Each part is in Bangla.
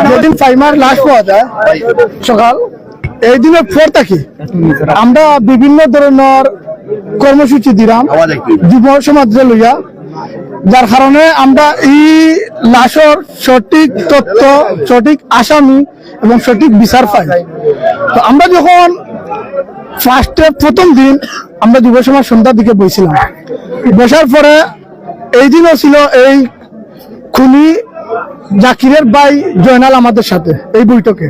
যেদিন ফাইমার লাশ পাওয়া যায় সকাল, এই দিনের পর থাকি আমরা বিভিন্ন ধরনের কর্মসূচি দিলাম যুব সমাজে লইয়া, যার কারণে আমরা এই লাশের সঠিক তথ্য, সঠিক আসামি এবং সঠিক বিচার পাই। তো আমরা যখন প্রথম দিন আমরা যুব সমাজ সন্ধ্যার দিকে বসছিলাম, বসার পরে এই দিনও ছিল এই খুনি জাকিরের ভাই জয়নাল আমাদের সাথে এই বৈঠকে।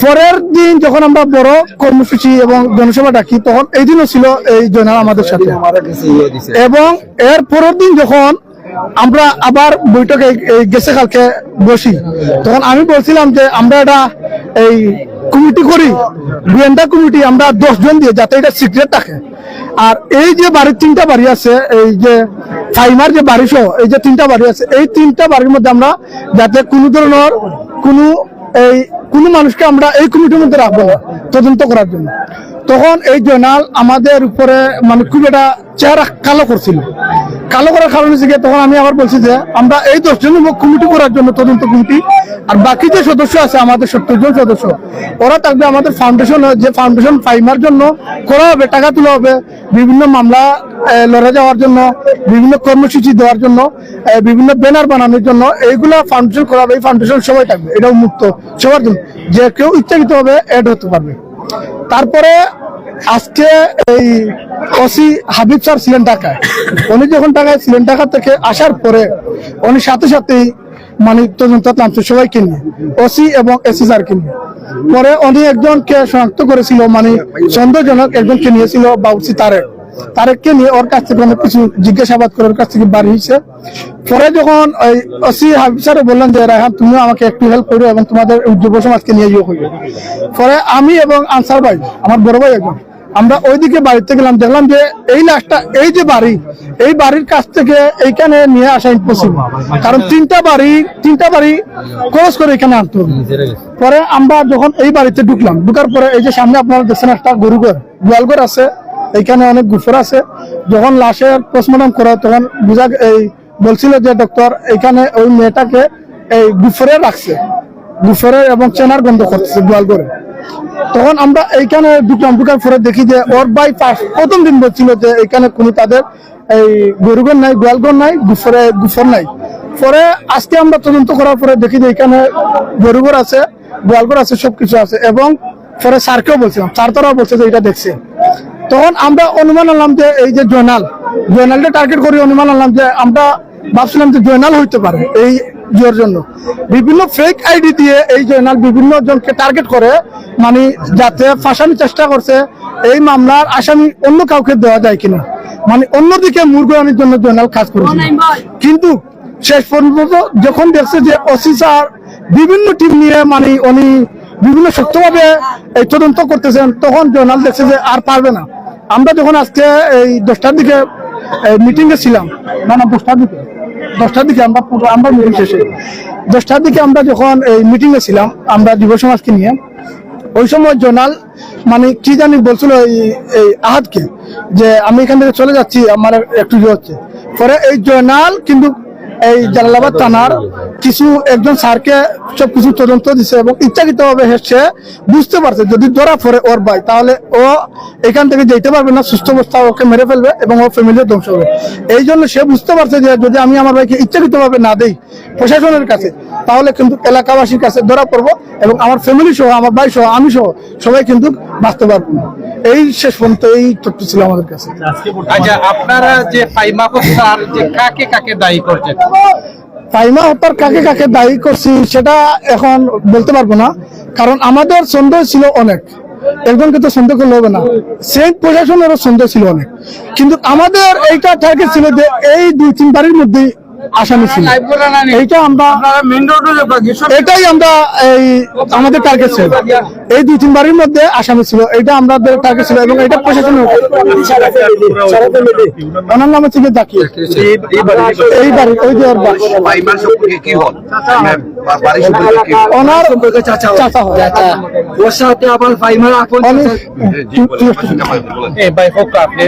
পরের দিন যখন আমরা বড় কর্মসূচি এবং জনসভা ডাকি, তখন এই দিনও ছিল এই জয়নাল আমাদের সাথে। এবং এর পরের দিন যখন আমরা আবার বৈঠকে গেছে কালকে বসি, তখন আমি বলছিলাম যে আমরা এটা এই কমিটি করি, গোয়েন্দা কমিটি আমরা 10 জন দিয়ে, যাতে এটা সিক্রেট থাকে। আর এই যে বাড়ির 3টা বাড়ি আছে, এই যে ফাইমার যে বাড়ি সহ এই যে 3টা বাড়ি আছে, এই 3টা বাড়ির মধ্যে আমরা যাতে কোনো ধরনের কোনো মানুষকে আমরা এই কমিটির মধ্যে রাখবো না তদন্ত করার জন্য। তখন এই জয়নাল আমাদের উপরে মানে খুব একটা চেহারা কালো করছিল। কালো করার কারণ হচ্ছে, তখন আমি আবার বলছি যে আমরা এই 10 জন কমিটি করার জন্য, তদন্ত কমিটি, আর বাকি যে সদস্য আছে আমাদের 70 জন সদস্য, ওরা থাকবে আমাদের ফাউন্ডেশন, যে ফাউন্ডেশন ফাইমার জন্য করা হবে, টাকা তোলা হবে, বিভিন্ন মামলা লড়ে যাওয়ার জন্য, বিভিন্ন কর্মসূচি দেওয়ার জন্য, বিভিন্ন ব্যানার বানানোর জন্য, এইগুলা ফাউন্ডেশন করা হবে। এই ফাউন্ডেশন সবাই থাকবে, এটা উন্মুক্ত সবার জন্য, যে কেউ ইচ্ছাকৃত ভাবে অ্যাড হতে পারবে। তারপরে আজকে এই ওসি হাবিব স্যার ছিলেন ঢাকায়। উনি যখন ঢাকায় ছিলেন, ঢাকা থেকে আসার পরে উনি সাথে সাথেই মানে তদন্ত নামছে সবাইকে নিয়ে, ওসি এবং এসি স্যারকে নিয়ে। পরে উনি একজনকে শনাক্ত করেছিল, মানে সন্দেহজনক একজনকে নিয়েছিল, বাউসি তারেককে নিয়ে ওর কাছ থেকে অনেক কিছু জিজ্ঞাসাবাদ করে ওর কাছ থেকে বাড়ি হয়েছে। পরে যখন ওই ওসি হাবিব স্যার বললেন যে রায়হান তুমিও আমাকে একটু হেল্প করো এবং তোমাদের যুব সমাজকে নিয়ে ইয়ে করবে। পরে আমি এবং আনসার ভাই, আমার বড় ভাই একজন, আমরা ওইদিকে বাড়িতে গেলাম, দেখলাম যে এই লাশটা, এই যে বাড়ি, এই বাড়ির কাছ থেকে এইখানে নিয়ে আসা ইম্পসিবল, কারণ 3টা বাড়ি ক্রস করে এখানে আনতে হবে। পরে আমরা যখন এই বাড়িতে ঢুকলাম, ঢুকার পরে এই যে সামনে আপনারা দেখছেন একটা গরুঘর, গোয়ালঘর আছে, এইখানে অনেক গুফর আছে। যখন লাশের পোস্টমর্টম করা, তখন বলছিল যে ডক্টর এখানে ওই মেয়েটাকে এই গুফরে রাখছে, গুফরের এবং চেনার গন্ধ করতেছে গোয়ালঘরে। তখন আমরা এইখানে ঢুকার পরে দেখি যে ওর ভাই প্রথম দিন বলছিল যে এখানে কোনো তাদের এই গরুঘর নাই, গোয়ালঘর নাই, গুফর নাই। পরে আজকে আমরা তদন্ত করার পরে দেখি যে এখানে গরুঘর আছে, গোয়ালঘর আছে, সবকিছু আছে। এবং পরে স্যারকেও বলছিলাম, স্যার তারাও বলছে যে এটা দেখছে। তখন আমরা অনুমান আনলাম যে এই যে জয়নালটা টার্গেট করি, অনুমান আনলাম যে আমরা ভাবছিলাম যে জয়নাল হইতে পারে। এই জোর জন্য বিভিন্ন ফেক আইডি দিয়ে এই জয়নাল বিভিন্ন জনকে টার্গেট করে, মানে যাতে ফাঁসানোর চেষ্টা করছে এই মামলার আসামি অন্য কাউকে দেওয়া যায় কিনা, মানে অন্যদিকে মুরগানির জন্য জয়নাল কাজ করেছে। কিন্তু শেষ পর্যন্ত যখন দেখছে যে ওসি স্যার বিভিন্ন টিম নিয়ে মানে উনি বিভিন্ন সত্যভাবে এই তদন্ত করতেছেন, তখন জয়নাল দেখছে যে আর পারবে না। আমরা যখন আজকে এই 10টার দিকে মিটিং এ ছিলাম, না 10টার দিকে আমরা মিটিং শেষে 10টার দিকে আমরা যখন এই মিটিং এ ছিলাম আমরা যুব সমাজকে নিয়ে, ওই সময় জয়নাল মানে কি জানি বলছিল এই আহাদকে যে আমি এখান থেকে চলে যাচ্ছি, আমার একটু ইয়ে হচ্ছে। পরে এই জয়নাল কিন্তু এই জালালাবাদ থানার একজন স্যারকে সবকিছু তদন্ত দিচ্ছে এবং ইচ্ছাকৃত ভাবে সে বুঝতে পারছে যদি ধরা পড়ে ওর ভাই, তাহলে ও এখান থেকে যেতে পারবে না, সুস্থ অবস্থা ওকে মেরে ফেলবে এবং ওর ফ্যামিলিও ধ্বংস হবে। এই জন্য সে বুঝতে পারছে যে যদি আমি আমার ভাইকে ইচ্ছাকৃত ভাবে না দেই প্রশাসনের কাছে, তাহলে কিন্তু এলাকাবাসীর কাছে ধরা পড়বো এবং আমার ফ্যামিলি সহ, আমার ভাই সহ, আমি সহ সবাই কিন্তু বাঁচতে পারবো না। এই শেষ পর্যন্ত এই তথ্য ছিল আমাদের কাছে। আচ্ছা, আপনারা যে ফাইমা হত্যার যে কাকে কাকে দায়ী করছেন, ফাইমা হত্যার কাকে কাকে দায়ী করছি সেটা এখন বলতে পারবো না, কারণ আমাদের সন্দেহ ছিল অনেক, একজনকে তো সন্দেহ করলে হবে না, সেই প্রশাসনেরও সন্দেহ ছিল অনেক। কিন্তু আমাদের এইটা টার্গেট ছিল যে এই 2-3 বাড়ির মধ্যেই আসামি ছিল, এইটা আমরা এটাই আমরা এই আমাদের টার্গেট ছিল, এই 2-3 বাড়ির মধ্যে আসামি ছিল, এইটা আমাদের টার্গেট ছিল। এবং এটা প্রশাসনের ওনার নাম হচ্ছে জাকির, এই বাড়ি ওই যে ওনার চাচা হয়। আপনি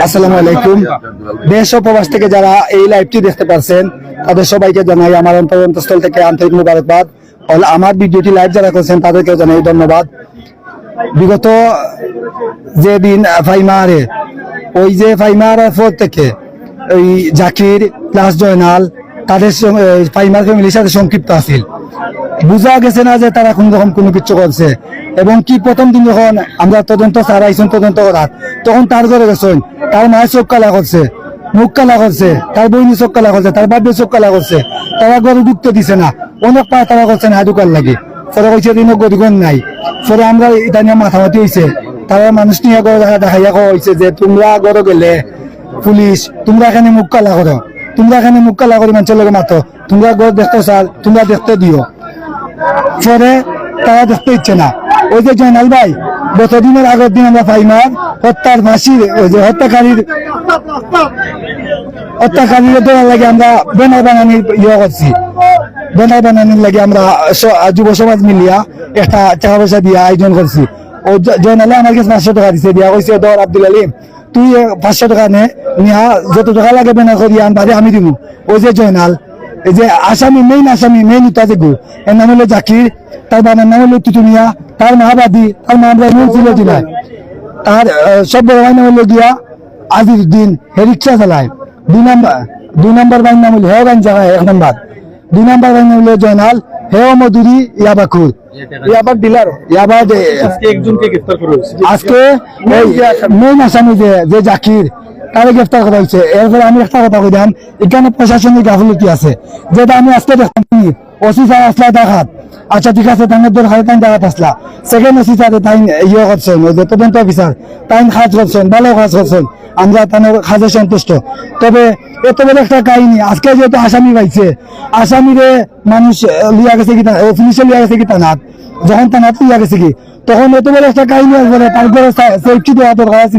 আসসালামু আলাইকুম। দেশ ও প্রবাস থেকে যারা এই লাইভটি দেখতে পাচ্ছেন তাদের সবাইকে জানাই আমার অন্তঃস্থল থেকে আন্তরিক মুবারকবাদ। আমার ভিডিওটি লাইভ যারা করছেন তাদেরকে জানাই ধন্যবাদ। বিগত যেদিন ফাইমারে ওই যে ফাইমারের পর থেকে ওই জাকির প্লাস জয়নাল তাদের ফাইমার ফ্যামিলির সাথে সংক্ষিপ্ত আছিল, বুঝা গেছে না যে তারা কোন রকম কোনো কিছু করছে। এবং কি প্রথম দিন যখন আমরা তদন্ত চালাইছেন তদন্ত করার, তখন তার ঘরে গেছেন, তার মায়ের চোখ কালা করছে, মুখ কালা করছে, তার বইনি চোখ কালা করছে, তার বাপের চোখ কালা করছে, তারা ঘরে ঢুকতে দিছে না, অনেক পা তারা করছে না ঢুকার লাগে। পরে কইছে দিন গরিগণ নাই। পরে আমরা এটা নিয়ে মাথামাতি হয়েছে, তারা মানুষ নিয়ে দেখাইয়া হয়েছে যে তোমরা ঘরে গেলে পুলিশ তোমরা এখানে মুখ কালা করো, তোমরা এখানে মুখ কালা করে মানুষের লোক মাতো, তোমরা ঘর দেখতে চাও তোমরা দেখতে দিও। পরে তারা দেখতে ইচ্ছে না। ওই যে জয়নাল ভাই গতদিনের আগের দিন আমরা ফাইমার হত্যার ফাঁসির ওই যে হত্যাকারীর দেওয়ার লাগে আমরা ব্যানার বানানির ইয়ে করছি, ব্যানার বানানির লাগে আমরা যুব সমাজ মিলিয়া একটা টাকা পয়সা দিয়ে আয়োজন করছি। ও জয়নালে আমার কাছে 500 টাকা দিছে, দিয়া কইছে ধর আব্দুল আলিম তুই 500 টাকা নিয়া যত টাকা লাগে ব্যানার করি বাদে আমি দিব। ওই যে জয়নাল এই যে আসামি মেইন উত্তা যে গো, এর নাম হলো জাকির, তার বাবার নাম হলো তুতুমিয়া, তার মা বাদী, তার মা আমরা ছিল জেলায়, তার সব বড় ভাই নাম হলো গিয়া আজিজউদ্দিন, হে রিক্সা চালায়। 2 নম্বর ভাই নাম হলো হেওগান জায়গায় 1 নম্বর। 2 নম্বর ভাই নাম হলো জয়নাল, হেও মধুরি ইয়াবাকুর, ইয়াবার ডিলার ইয়াবার। একজনকে গ্রেফতার করা হয়েছে আজকে মেইন আসামি যে জাকির তারে গ্রেফতার করা হয়েছে। এরপরে আমি একটা কথা কইলাম, এখানে প্রশাসনিক গাফিলতি আছে, যেটা আমি আজকে দেখলাম ওসি স্যার আসলা দেখাত, আচ্ছা ঠিক আছে তাইনের দরকার তাই দেখাত আসলা, সেকেন্ড ওসি স্যার তাই ইয়ে করছেন, ওই যে তদন্ত অফিসার তাই কাজ করছেন, ভালো কাজ করছেন, আমরা তাদের কাজে সন্তুষ্ট। তবে এত বড় একটা কাহিনী আজকে যেহেতু আসামি পাইছে, আসামিরে মানুষ লিয়া গেছে কি পুলিশে লিয়া গেছে কি তানাত, যখন তানাত লিয়া গেছে কি তখন এত বড় একটা কাহিনী আসবে, তারপরে সেফটি দেওয়া দরকার আছে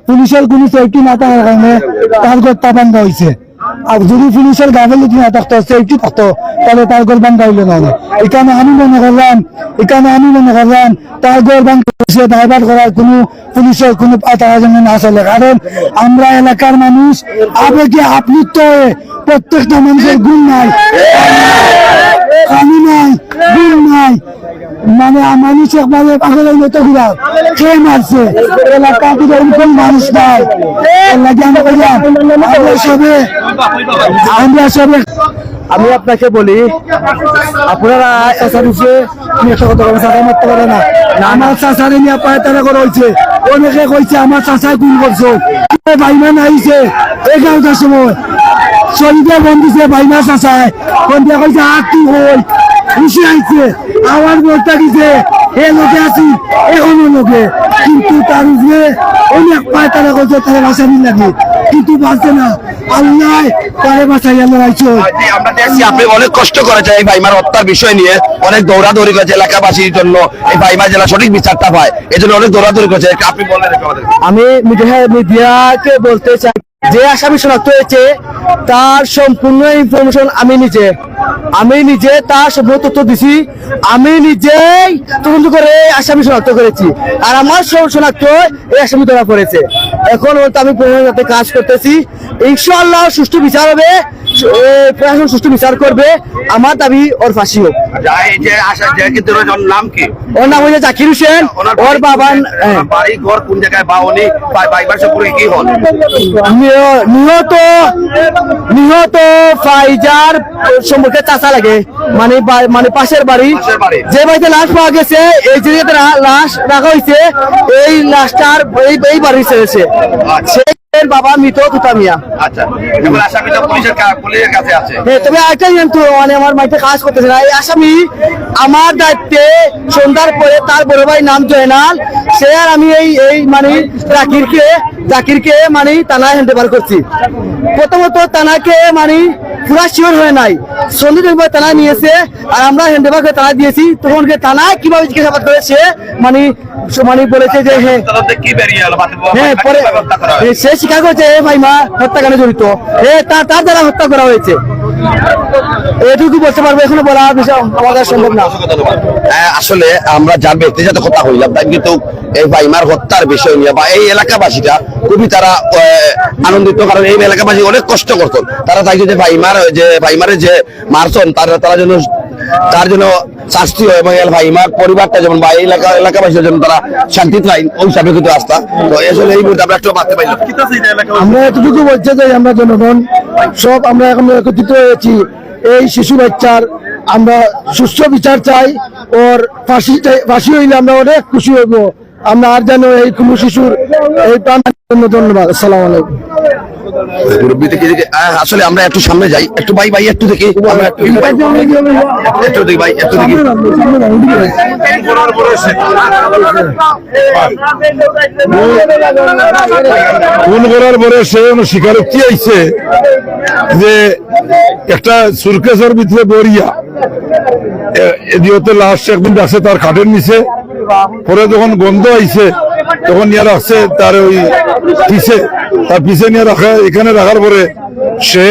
পুলিশের কোনো সেফটি না থাকার কারণে তার ঘর তাবাঙ্গা হয়েছে। আর যদি পুলিশের গাফিলতি না থাকতো, সেফটি থাকতো, তাহলে তার ঘর ভাঙ্গা হইল না। এখানে আমি মনে করলাম তার ঘর ভাঙ্গা ড্রাইভার করার কোনো পুলিশের কোনো পাতা জন্য না চলে, কারণ আমরা এলাকার মানুষ আবেগে আপ্লুত হয়ে প্রত্যেকটা মানুষের গুণ নাই, কামি নাই, গুণ নাই, মানে মানুষ একবারে পাগলের মতো ঘুরা খেয়ে মারছে এলাকা থেকে কোন মানুষ নাই। আমরা সবে আমি আপনাকে বলি, আপনারা একটা কথা চাষা মারতে পারে না, আমার চাষারে নিয়ে পায়ে তারা করা হয়েছে, অনেকে কইছে আমার চাষায় গুণ করছো, বাইমান আইছে 11টার সময় শরীরে বন্দিছে বাইমা চাষায় বন্দিয়া কইছে আর কি হই খুশি আইছে, আমার বলতে গেছে এ লোকে আছি এখনো লোকে, কিন্তু তার উপরে অনেক পায় তারা করছে তারা বাঁচানি লাগে, কিন্তু বাঁচে না, আল্লাহ তারে বাঁচাইয়া লড়াইছে। আমরা দেখছি আপনি অনেক কষ্ট করেছেন এই ভাইমার হত্যার বিষয় নিয়ে, অনেক দৌড়াদৌড়ি করেছে এলাকাবাসীর জন্য এই ভাইমা জেলা সঠিক বিচারটা পায়, এই জন্য অনেক দৌড়াদৌড়ি করেছে। আপনি বলেন আমি মিডিয়াকে বলতে চাই, যে আসামি শনাক্ত হয়েছে তার সম্পূর্ণ ইনফরমেশন আমি নিজে তার সম্পূর্ণ তথ্য দিছি, আমি নিজেই তদন্ত করে আসামি শনাক্ত করেছি, আর আমার শনাক্ত এই আসামি ধরা পড়েছে। এখন আমি প্রশাসনের সাথে কাজ করতেছি, ইনশাআল্লাহ সুষ্ঠু বিচার হবে, প্রশাসন সুষ্ঠু বিচার করবে, আমার দাবি ওর ফাঁসি হোক। নাম কি? ওর নাম হচ্ছে জাকির হোসেন, ওর বাবার বাড়ি ঘর কোন জায়গায়, বা উনি ভাইবার সম্পর্কে কি হন? নিহত ফাইজার সম্পর্কে চাচা লাগে, মানে পাশের বাড়ি, যে বাড়িতে লাশ পাওয়া গেছে এই জায়গাতে লাশ রাখা হয়েছে, এই লাশটার এই বাড়ির ছেড়েছে, বাবা মৃত তুতামিয়া। আচ্ছা, এখন আসামিটা পুলিশের কাছে আছে। তবে একটা কিন্তু মানে আমার মাইতে কাজ করতেছে না, এই আসামি আমার দায়িত্বে সন্ধ্যার পরে তার বড় ভাই নাম জয়নাল, সে আর আমি এই মানে জাকিরকে মানে থানায় হ্যান্ডওভার করছি। প্রথমত থানাকে মানে পুরা শিওর হয়ে নাই, সন্ধ্যা থানায় নিয়েছে আর আমরা হ্যান্ডওভার করে থানায় দিয়েছি, তখন থানায় কিভাবে জিজ্ঞাসাবাদ করেছে মানে বলেছে যে হ্যাঁ পরে সে স্বীকার করেছে ভাইমা হত্যাকাণ্ডে জড়িত, তার দ্বারা হত্যা করা হয়েছে, এটুকু বলতে পারবো, এখনো বলা বিষয় আমাদের সম্ভব না। আসলে আমরা যার ব্যক্তিগত কথা হইলাম তাই কিন্তু এই ভাইমার হত্যার বিষয় নিয়ে বা এই এলাকাবাসীরা খুবই তারা আনন্দিত, কারণ এই এলাকাবাসী অনেক কষ্ট করতো, তারা চাইছে যে ভাইমারের যে মারছন তারা যেন তার জন্য শাস্তি হয় এবং ভাইমার পরিবারটা যেমন বা এলাকাবাসীর জন্য তারা শান্তি পায়, ওই হিসাবে কিন্তু আস্থা। তো আসলে এই মুহূর্তে আমরা একটু মারতে পারলাম। আমরা এতটুকু বলতে চাই, আমরা জনগণ সব আমরা এখন একত্রিত হয়েছি এই শিশু বাচ্চার আমরা সুস্থ বিচার চাই, ওর ফাঁসি হইলে আমরা অনেক খুশি হইব। আমরা আর যেন এই কোনো শিশুর এই প্রাণের জন্য ধন্যবাদ। আসসালামু আলাইকুম। আসলে আমরা একটু সামনে যাই, একটু ভাই একটু দেখি, আমরা একটু দেখি ভাই, একটু দেখি। খুন করার পরে সে স্বীকারোক্তি আইছে যে একটা সুরকেশের ভিতরে বরিয়া এদিকে লাশ একদিন রাখছে তার খাটের নিচে, পরে যখন গন্ধ আইছে তখন নিয়ে রাখছে তার ওই তার পিছে নিয়ে রাখা, এখানে রাখার পরে সে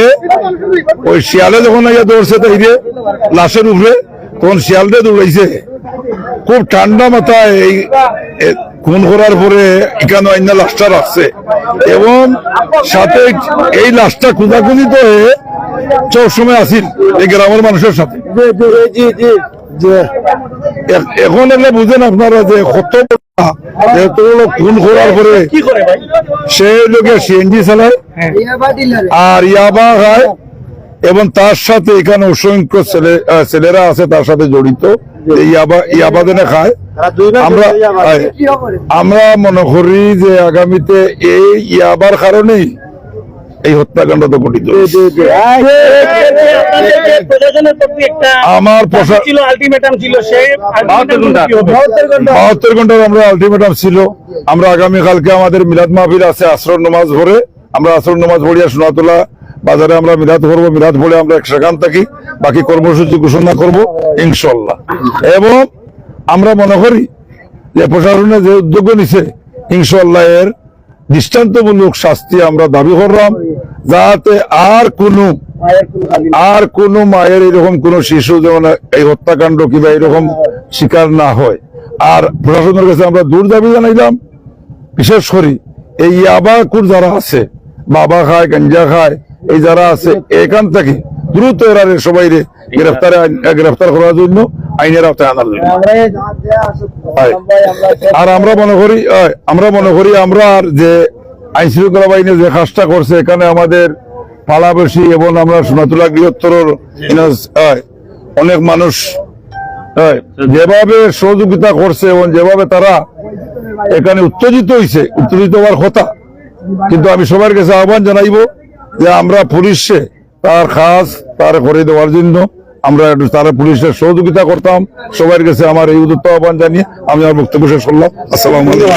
ওই শিয়ালে যখন আইয়া দৌড়ছে তাইরে লাশের উপরে, তখন শিয়ালটা দৌড়াইছে। খুব ঠান্ডা মাথায় এই খুন করার পরে এখানে অন্য লাশটা রাখছে এবং সাথে এই লাশটা খুঁজাখুঁজি তো সব সময় আসিল এই গ্রামের মানুষের সাথে। এখন এলে বুঝেন আপনারা যে কত খুন করার পরে সে লোকে সিএনজি চালায় আর ইয়াবা খায় এবং তার সাথে এখানে অসংখ্য ছেলেরা আছে তার সাথে জড়িত, ইয়াবা দেনে খায়। আমরা মনে করি যে আগামীতে এই ইয়াবার কারণেই এই হত্যাকাণ্ড তো ঘটিত। আমার 72 ঘন্টার আমরা আলটিমেটাম ছিল। আমরা আগামীকালকে আমাদের মিলাদ মাহফিল আছে, আসর নামাজ পড়ে আমরা আসর নামাজ পড়িয়া সোনাতলা বাজারে আমরা মিলাদ করবো, মিলাদ পড়ে আমরা সেখান থাকি বাকি কর্মসূচি ঘোষণা করব ইনশাল্লাহ। এবং আমরা মনে করি যে প্রশাসনে যে উদ্যোগ নিছে ইনশাল্লাহ এর দৃষ্টান্তমূলক শাস্তি আমরা দাবি করলাম, যাতে আর কোনো মায়ের এরকম কোন শিশু যেমন এই হত্যাকাণ্ড কিংবা এরকম শিকার না হয়। আর প্রশাসনের কাছে আমরা দূর দাবি জানাইলাম, বিশেষ করে এই ইয়াবাকুর যারা আছে, বাবা খায় গাঞ্জা খায়, এই যারা আছে এখান থেকে দ্রুত এরা সবাই গ্রেফতার করার জন্য আইনের আওতায় আনার জন্য। আর আমরা মনে করি আমরা আর যে আইন শৃঙ্খলা বাহিনী যে কাজটা করছে এখানে আমাদের পালাবসী এবং আমরা সোনাতলা বৃহত্তর অনেক মানুষ যেভাবে সহযোগিতা করছে এবং যেভাবে তারা এখানে উত্তেজিত হওয়ার কথা, কিন্তু আমি সবার কাছে আহ্বান জানাইব যে আমরা পুলিশে তার কাজ তার করে দেওয়ার জন্য আমরা তারা পুলিশের সহযোগিতা করতাম। সবার কাছে আমার এই উদ্যত আহ্বান জানিয়ে আমি আমার বক্তব্য শেষ করলাম। আসসালামু আলাইকুম।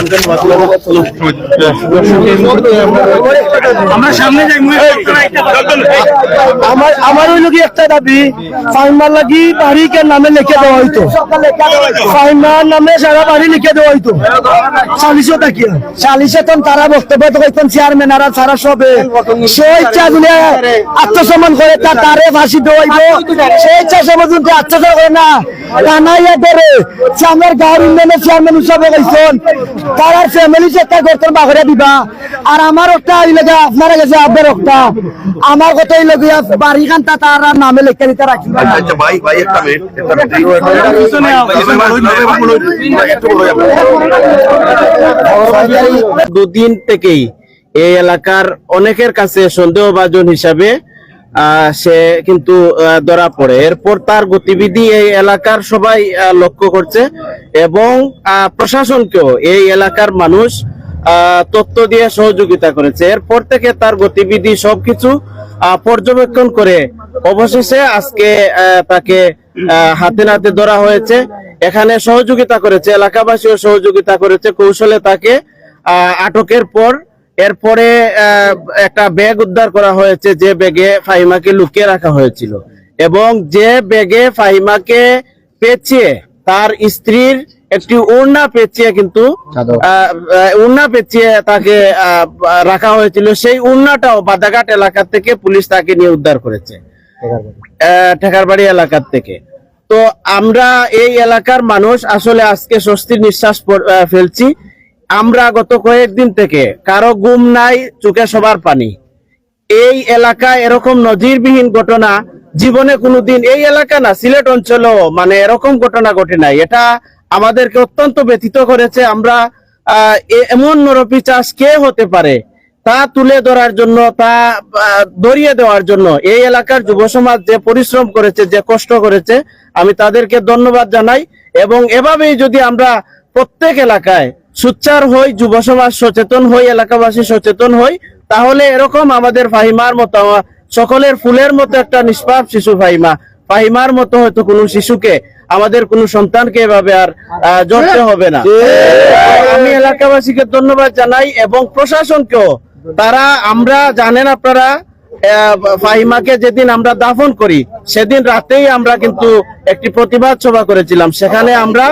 আমার ওই লোক একটা দাবি, ফাইমার লাগি বাড়িকে নামে লিখে দেওয়া হইতো, ফাইমার নামে সারা বাড়ি লিখে দেওয়া হইতো। সালিশও থাকিয়া সালিশে তখন তারা বক্তব্য তো কইতেন চেয়ারম্যান আর সারা সবে সে ইচ্ছা দিলে আত্মসম্মান করে তারে ফাঁসি দেওয়াইব, সে ইচ্ছা সমর্থন আত্মসম্মান করে না কানাইয়া ধরে আমার গাঁর ইউনিয়নের চেয়ারম্যান হিসাবে গেছেন, তার ফ্যামিলি চেষ্টা করতেন বাঘরে দিবা। আর আমার একটা এই লাগে আপনারা গেছে আপনার একটা আমার কথা এই লাগে বাড়ি খানটা তার নামে লিখে দিতে রাখি। দুদিন থেকেই এই এলাকার অনেকের কাছে সন্দেহভাজন হিসাবে সে কিন্তু ধরা পড়ে। এরপর তার গতিবিধি এই এলাকার সবাই লক্ষ্য করছে এবং প্রশাসনকেও এই এলাকার মানুষ তথ্য দিয়ে সহযোগিতা করেছে। এরপর থেকে তার গতিবিধি সবকিছু পর্যবেক্ষণ করে অবশেষে আজকে তাকে হাতে নাতে ধরা হয়েছে। এখানে সহযোগিতা করেছে, এলাকাবাসীও সহযোগিতা করেছে কৌশলে তাকে আটকের পর। এরপরে একটা ব্যাগ উদ্ধার করা হয়েছে, যে ব্যাগে ফাহিমাকে লুকিয়ে রাখা হয়েছিল এবং যে ব্যাগে ফাহিমাকে পেঁচিয়ে তার স্ত্রীর একটি ওড়না পেঁচিয়ে কিন্তু ওড়না পেঁচিয়ে তাকে রাখা হয়েছিল, সেই ওড়নাটাও বাদাঘাট এলাকা থেকে পুলিশ তাকে নিয়ে উদ্ধার করেছে, ঠেকারবাড়ি এলাকার থেকে। তো আমরা এই এলাকার মানুষ আসলে আজকে স্বস্তির নিঃশ্বাস ফেলছি। আমরা গত কয়েকদিন থেকে কারো ঘুম নাই, চোখে সবার পানি। এই এলাকায় এরকম নজিরবিহীন ঘটনা জীবনে কোনোদিন এই এলাকা না সিলেট অঞ্চলেও মানে এরকম ঘটনা ঘটে নাই। এটা আমাদেরকে অত্যন্ত ব্যথিত করেছে। আমরা এমন নরপিচাস কে হতে পারে তা তুলে ধরার জন্য, তা ধরিয়ে দেওয়ার জন্য এই এলাকার যুব সমাজ যে পরিশ্রম করেছে, যে কষ্ট করেছে, আমি তাদেরকে ধন্যবাদ জানাই। এবং এভাবেই যদি আমরা প্রত্যেক এলাকায় সোচ্চার হই, যুব সমাজ সচেতন হই, এলাকাবাসী সচেতন হই, তাহলে এরকম আমাদের ফাহিমার মতো, সকলের ফুলের মতো একটা নিষ্পাপ শিশু ফাহিমার মতো হয়তো কোনো শিশুকে, আমাদের কোনো সন্তানকে এভাবে আর জড়তে হবে না। আমি এলাকাবাসীকে ধন্যবাদ জানাই এবং প্রশাসনকেও। তারা, আমরা জানেন আপনারা, ফাহিমাকে যেদিন আমরা দাফন করি সেদিন রাতেই আমরা কিন্তু একটি প্রতিবাদ সভা করেছিলাম। সেখানে আমরা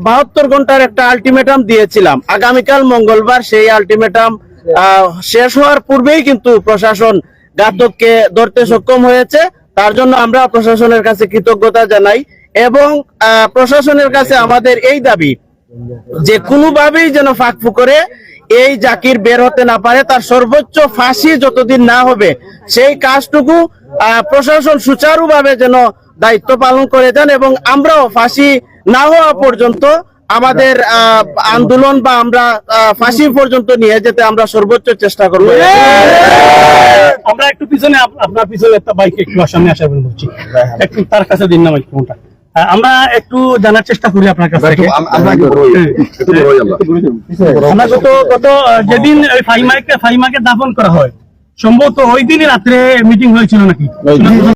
72 ঘন্টার একটা আলটিমেটাম দিয়েছিলাম। আগামীকাল মঙ্গলবার সেই আলটিমেটাম শেষ হওয়ার পূর্বেই কিন্তু প্রশাসন ঘাতককে ধরতে সক্ষম হয়েছে। তার জন্য আমরা প্রশাসনের কাছে কৃতজ্ঞতা জানাই এবং প্রশাসনের কাছে আমাদের এই দাবি যে কোনোভাবেই যেন ফাঁক করে এই জাকির বের হতে না পারে, তার সর্বোচ্চ ফাঁসি যতদিন না হবে সেই কাজটুকু প্রশাসন সুচারুভাবে যেন দায়িত্ব পালন করে যান এবং আমরাও ফাঁসি না হওয়া পর্যন্ত আমাদের আন্দোলন বা আমরা ফাঁসি পর্যন্ত নিয়ে যেতে আমরা সর্বোচ্চ চেষ্টা করব। আমরা একটু পিছনে, আপনার পিছনে একটা বাইক একটু সামনে আসা বলছি, একটু তার কাছে দিন না মাইক্রোফোনটা। আমরা একটু জানার চেষ্টা করি আপনার কাছ থেকে। আমরা গত যেদিন ফাহিমাকে দাফন করা হয়, সম্ভবত ওই দিনই রাত্রে মিটিং হয়েছিল নাকি?